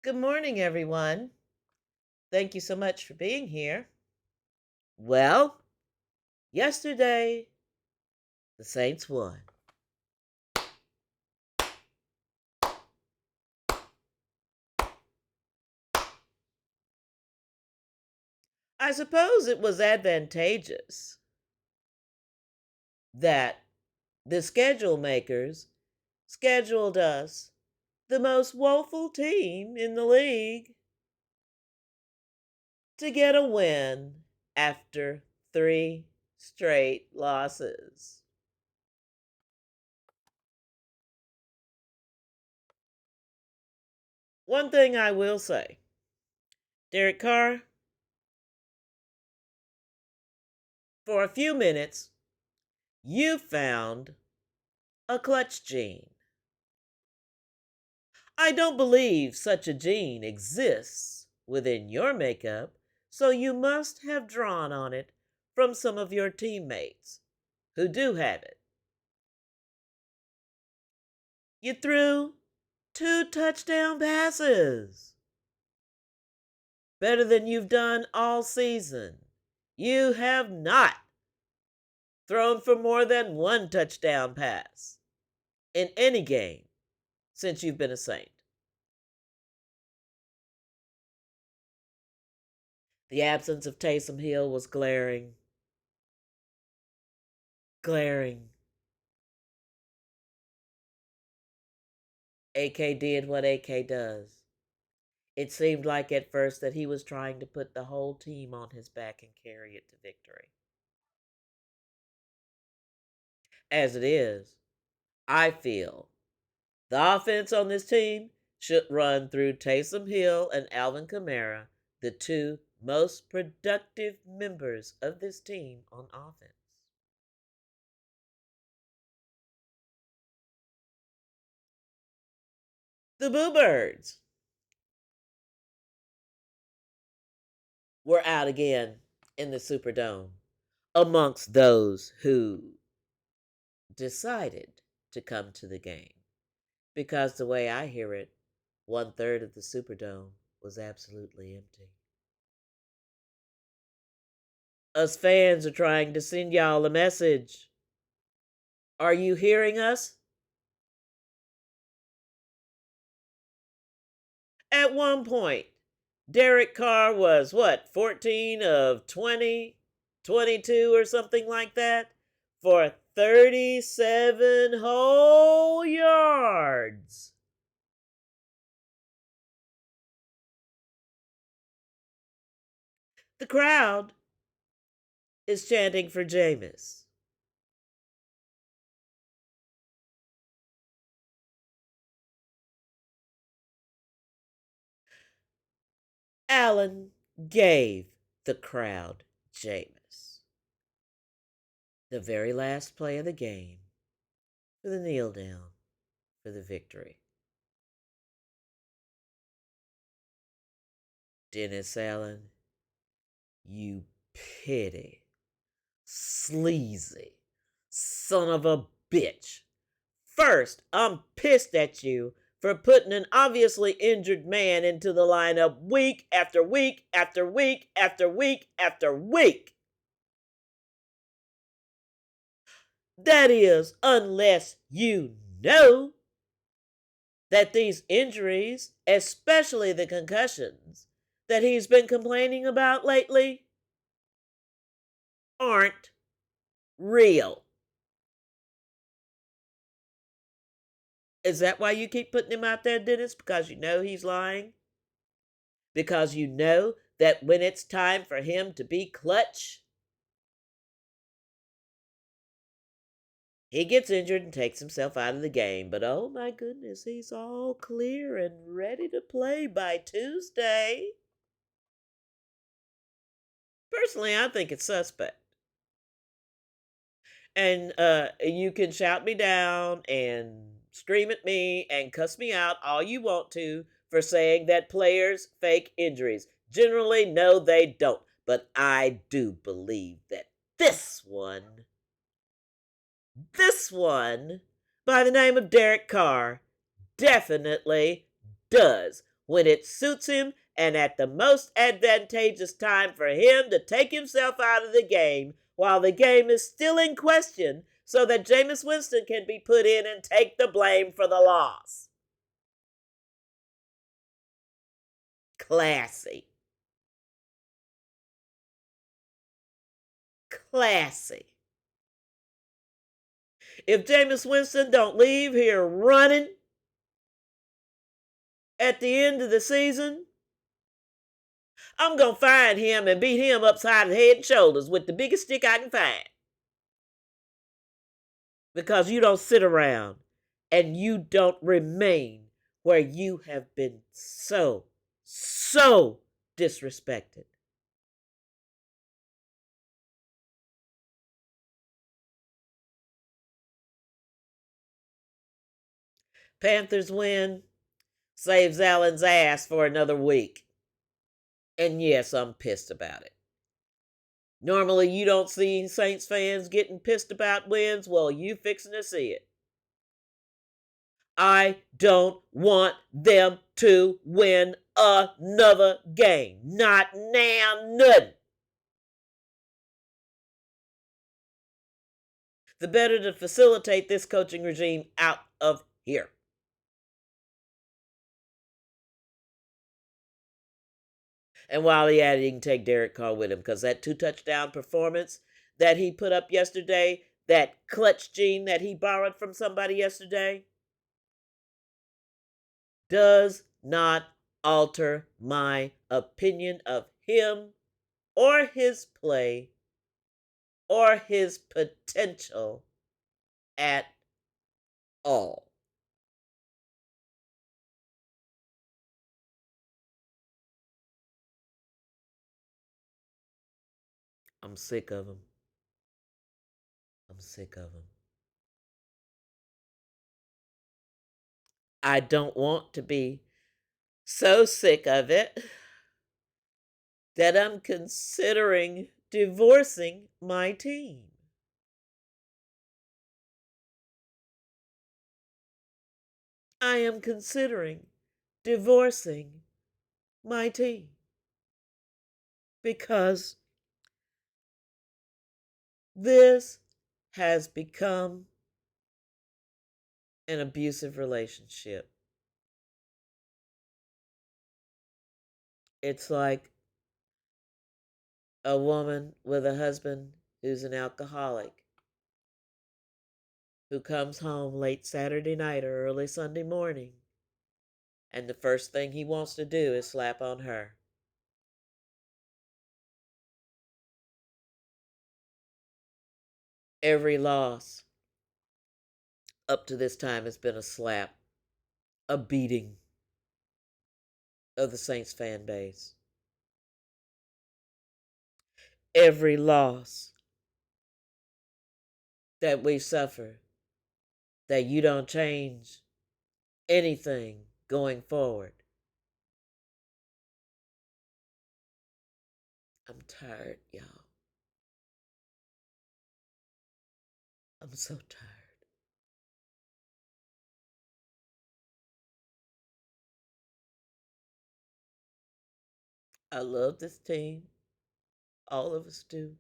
Good morning, everyone. Thank you so much for being here. Well, yesterday, the Saints won. I suppose it was advantageous that the schedule makers scheduled us, the most woeful team in the league, to get a win after three straight losses. One thing I will say, Derek Carr, for a few minutes, you found a clutch gene. I don't believe such a gene exists within your makeup, so you must have drawn on it from some of your teammates who do have it. You threw two touchdown passes, better than you've done all season. You have not thrown for more than one touchdown pass in any game since you've been a Saint. The absence of Taysom Hill was glaring. Glaring. AK did what AK does. It seemed like at first that he was trying to put the whole team on his back and carry it to victory. As it is, I feel the offense on this team should run through Taysom Hill and Alvin Kamara, the two most productive members of this team on offense. The Boo Birds were out again in the Superdome amongst those who decided to come to the game. Because the way I hear it, 1/3 of the Superdome was absolutely empty. Us fans are trying to send y'all a message. Are you hearing us? At one point, Derek Carr was what, 14 of 20, 22 or something like that, for 37 whole yards. The crowd is chanting for Jameis. Allen gave the crowd Jameis. The very last play of the game for the kneel down for the victory. Dennis Allen, you pity, sleazy son of a bitch. First, I'm pissed at you for putting an obviously injured man into the lineup week after week after week after week after week. That is, unless you know that these injuries, especially the concussions that he's been complaining about lately, aren't real. Is that why you keep putting him out there, Dennis? Because you know he's lying? Because you know that when it's time for him to be clutch, he gets injured and takes himself out of the game. But oh my goodness, he's all clear and ready to play by Tuesday. Personally, I think it's suspect. And you can shout me down and scream at me and cuss me out all you want to for saying that players fake injuries. Generally, no, they don't. But I do believe that this one, this one, by the name of Derek Carr, definitely does. when it suits him and at the most advantageous time for him to take himself out of the game while the game is still in question so that Jameis Winston can be put in and take the blame for the loss. Classy. Classy. If Jameis Winston don't leave here running at the end of the season, I'm going to find him and beat him upside the head and shoulders with the biggest stick I can find. Because you don't sit around and you don't remain where you have been so disrespected. Panthers win, saves Allen's ass for another week. And yes, I'm pissed about it. Normally, you don't see Saints fans getting pissed about wins. Well, you fixing to see it. I don't want them to win another game. Not now, nothing. The better to facilitate this coaching regime out of here. And while he had it, he can take Derek Carr with him because that 2-touchdown performance that he put up yesterday, that clutch gene that he borrowed from somebody yesterday, does not alter my opinion of him or his play or his potential at all. I'm sick of him. I'm sick of him. I don't want to be so sick of it that I'm considering divorcing my team. I am considering divorcing my team because this has become an abusive relationship. It's like a woman with a husband who's an alcoholic who comes home late Saturday night or early Sunday morning, and the first thing he wants to do is slap on her. Every loss up to this time has been a slap, a beating of the Saints fan base. Every loss that we suffer, that you don't change anything going forward. I'm tired, y'all. I'm so tired. I love this team. All of us do.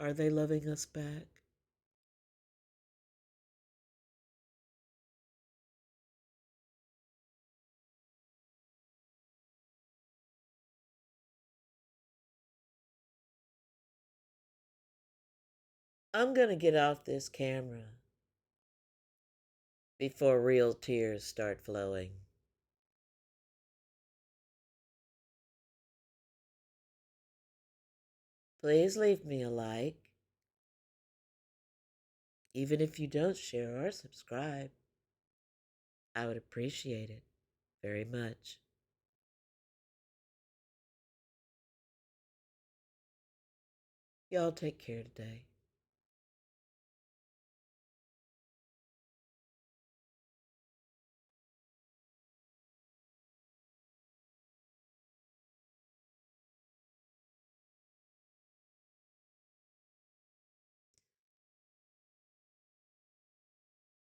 Are they loving us back? I'm going to get off this camera before real tears start flowing. Please leave me a like, even if you don't share or subscribe. I would appreciate it very much. Y'all take care today.